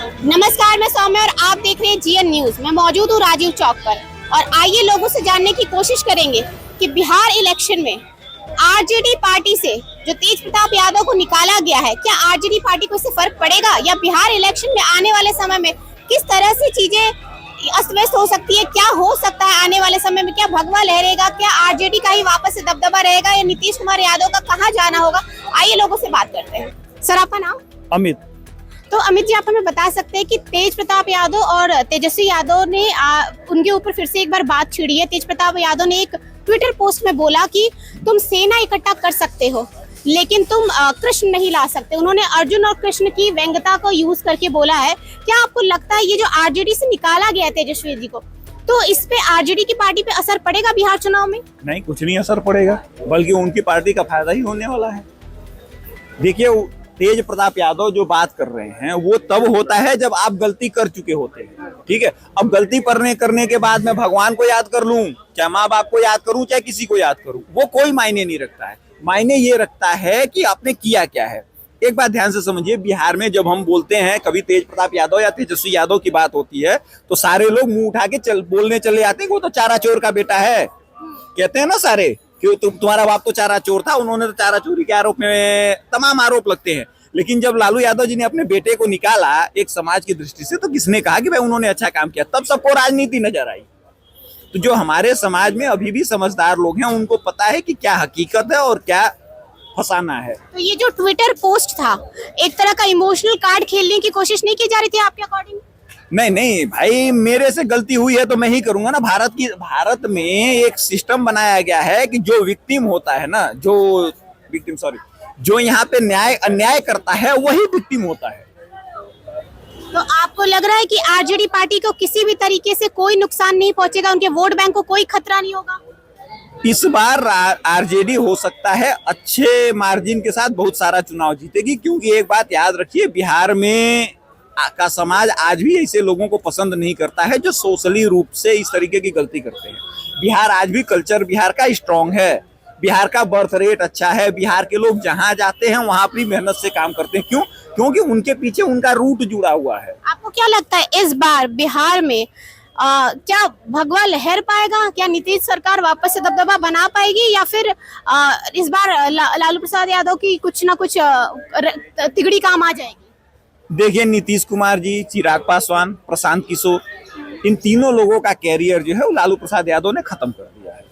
नमस्कार, मैं सौम्या और आप देख रहे हैं जीएन न्यूज। मैं मौजूद हूँ राजीव चौक पर और आइए लोगों से जानने की कोशिश करेंगे कि बिहार इलेक्शन में आरजेडी पार्टी से जो तेज प्रताप यादव को निकाला गया है, क्या आरजेडी पार्टी को इससे फर्क पड़ेगा या बिहार इलेक्शन में आने वाले समय में किस तरह से चीजें अस्त व्यस्त हो सकती है, क्या हो सकता है आने वाले समय में, क्या भगवा लहरेगा, क्या आरजेडी का ही वापस से दबदबा रहेगा या नीतीश कुमार यादव का कहाँ जाना होगा। आइए लोगों से बात करते हैं। सर, आपका नाम? अमित। तो अमित जी, आप हमें बता सकते हैं कि तेज प्रताप यादव और तेजस्वी यादव ने उनके ऊपर फिर से एक बार बात छिड़ी है। तेज प्रताप यादव ने एक ट्विटर पोस्ट में बोला कि तुम सेना इकट्ठा कर सकते हो लेकिन तुम कृष्ण नहीं ला सकते। उन्होंने अर्जुन और कृष्ण की व्यंग्यता को यूज करके बोला है। क्या आपको लगता है ये जो आरजेडी से निकाला गया है तेजस्वी जी को, तो इस पे आरजेडी की पार्टी पे असर पड़ेगा बिहार चुनाव में? नहीं, कुछ नहीं असर पड़ेगा, बल्कि उनकी पार्टी का फायदा ही होने वाला है। देखिए, तेज प्रताप यादव जो बात कर रहे हैं वो तब होता है जब आप गलती कर चुके होते हैं। ठीक है, अब गलती करने के बाद मैं भगवान को याद कर लूं, चाहे माँ बाप को याद करूं, चाहे किसी को याद करूं, वो कोई मायने नहीं रखता है। मायने ये रखता है कि आपने किया क्या है। एक बात ध्यान से समझिए, बिहार में जब हम बोलते हैं कभी तेज प्रताप यादव या तेजस्वी यादव की बात होती है तो सारे लोग मुंह उठा के बोलने चले जाते हैं वो तो चारा चोर का बेटा है। कहते हैं ना सारे कि तुम्हारा बाप तो चारा चोर था, उन्होंने तो चारा चोरी के आरोप में तमाम आरोप लगते हैं। लेकिन जब लालू यादव जी ने अपने बेटे को निकाला एक समाज की दृष्टि से, तो किसने कहा कि भाई उन्होंने अच्छा काम किया? तब सबको राजनीति नजर आई। तो जो हमारे समाज में अभी भी समझदार लोग हैं उनको पता है कि क्या हकीकत है और क्या फसाना है। तो ये जो ट्विटर पोस्ट था, एक तरह का इमोशनल कार्ड खेलने की कोशिश नहीं की जा रही थी आपके अकॉर्डिंग? नहीं भाई, मेरे से गलती हुई है तो मैं ही करूंगा ना। भारत में एक सिस्टम बनाया गया है कि जो विक्टिम होता है ना, जो यहाँ पे अन्याय करता है वही विक्टिम होता है। तो आपको लग रहा है कि आरजेडी पार्टी को किसी भी तरीके से कोई नुकसान नहीं पहुंचेगा, उनके वोट बैंक को कोई खतरा नहीं होगा? इस बार आरजेडी हो सकता है अच्छे मार्जिन के साथ बहुत सारा चुनाव जीतेगी, क्योंकि एक बात याद रखिए, बिहार में का समाज आज भी ऐसे लोगों को पसंद नहीं करता है जो सोशली रूप से इस तरीके की गलती करते हैं। बिहार आज भी कल्चर बिहार का स्ट्रांग है, बिहार का बर्थ रेट अच्छा है, बिहार के लोग जहां जाते हैं वहां अपनी मेहनत से काम करते हैं। क्यों? क्योंकि उनके पीछे उनका रूट जुड़ा हुआ है। आपको क्या लगता है इस बार बिहार में क्या भगवा लहर पाएगा? क्या नीतीश सरकार वापस से दबदबा बना पाएगी या फिर इस बार लालू प्रसाद यादव की कुछ ना कुछ तिगड़ी काम आ जाएगी? देखिए, नीतीश कुमार जी, चिराग पासवान, प्रशांत किशोर, इन तीनों लोगों का कैरियर जो है वो लालू प्रसाद यादव ने खत्म कर दिया है।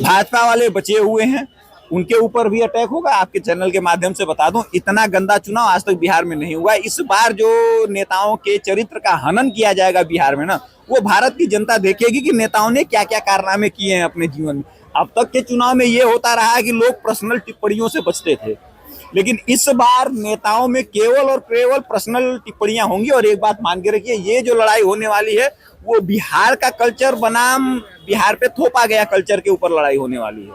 भाजपा वाले बचे हुए हैं, उनके ऊपर भी अटैक होगा। आपके चैनल के माध्यम से बता दूं, इतना गंदा चुनाव आज तक बिहार में नहीं हुआ। इस बार जो नेताओं के चरित्र का हनन किया जाएगा बिहार में ना, वो भारत की जनता देखेगी कि नेताओं ने क्या क्या कारनामे किए हैं अपने जीवन में। अब तक के चुनाव में ये होता रहा कि लोग पर्सनल टिप्पणियों से बचते थे, लेकिन इस बार नेताओं में केवल और केवल पर्सनल टिप्पणियां होंगी। और एक बात मान के रखिए, ये जो लड़ाई होने वाली है वो बिहार का कल्चर बनाम बिहार पे थोपा गया कल्चर के ऊपर लड़ाई होने वाली है।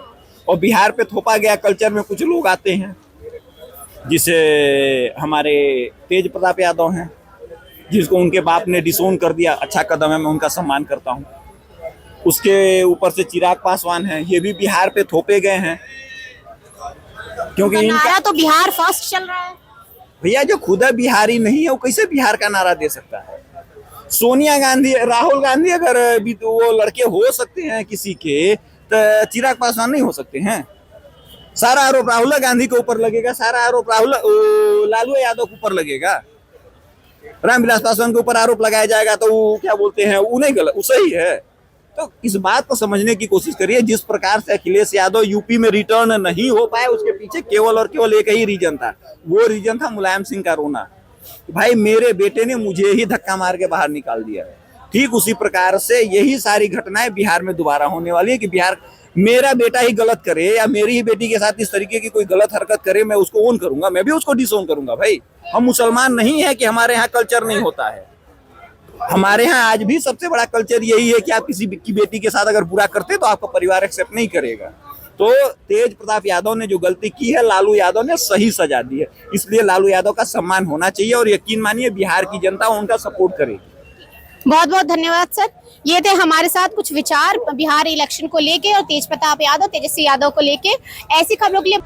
और बिहार पे थोपा गया कल्चर में कुछ लोग आते हैं, जिसे हमारे तेज प्रताप यादव हैं, जिसको उनके बाप ने डिसोन कर दिया। अच्छा कदम है, मैं उनका सम्मान करता हूँ। उसके ऊपर से चिराग पासवान हैं, ये भी बिहार पे थोपे गए हैं, क्योंकि इनका तो बिहार फर्स्ट चल रहा है। भैया, जो खुद बिहारी नहीं है वो कैसे बिहार का नारा दे सकता है? सोनिया गांधी, राहुल गांधी अगर वो लड़के हो सकते हैं किसी के, तो चिराग पासवान नहीं हो सकते हैं? सारा आरोप राहुल गांधी के ऊपर लगेगा, सारा आरोप लालू यादव के ऊपर लगेगा, रामविलास पासवान के ऊपर आरोप लगाया जाएगा तो वो क्या बोलते हैं, वो नहीं गलत, वो सही है। तो इस बात को समझने की कोशिश करिए। जिस प्रकार से अखिलेश यादव यूपी में रिटर्न नहीं हो पाए, उसके पीछे केवल और केवल एक ही रीजन था, वो रीजन था मुलायम सिंह का रोना। भाई, मेरे बेटे ने मुझे ही धक्का मार के बाहर निकाल दिया है। ठीक उसी प्रकार से यही सारी घटनाएं बिहार में दोबारा होने वाली है कि बिहार मेरा बेटा ही गलत करे या मेरी ही बेटी के साथ इस तरीके की कोई गलत हरकत करे, मैं उसको ओन करूंगा, मैं भी उसको डिसोन करूंगा। भाई, हम मुसलमान नहीं है कि हमारे यहाँ कल्चर नहीं होता है। हमारे यहाँ आज भी सबसे बड़ा कल्चर यही है कि आप किसी की बेटी के साथ अगर बुरा करते तो आपका परिवार एक्सेप्ट नहीं करेगा। तो तेज प्रताप यादव ने जो गलती की है, लालू यादव ने सही सजा दी है। इसलिए लालू यादव का सम्मान होना चाहिए और यकीन मानिए बिहार की जनता उनका सपोर्ट करेगी। बहुत बहुत धन्यवाद सर। ये थे हमारे साथ कुछ विचार बिहार इलेक्शन को लेके और तेज प्रताप यादव, तेजस्वी यादव को लेके। ऐसी खबरों के लिए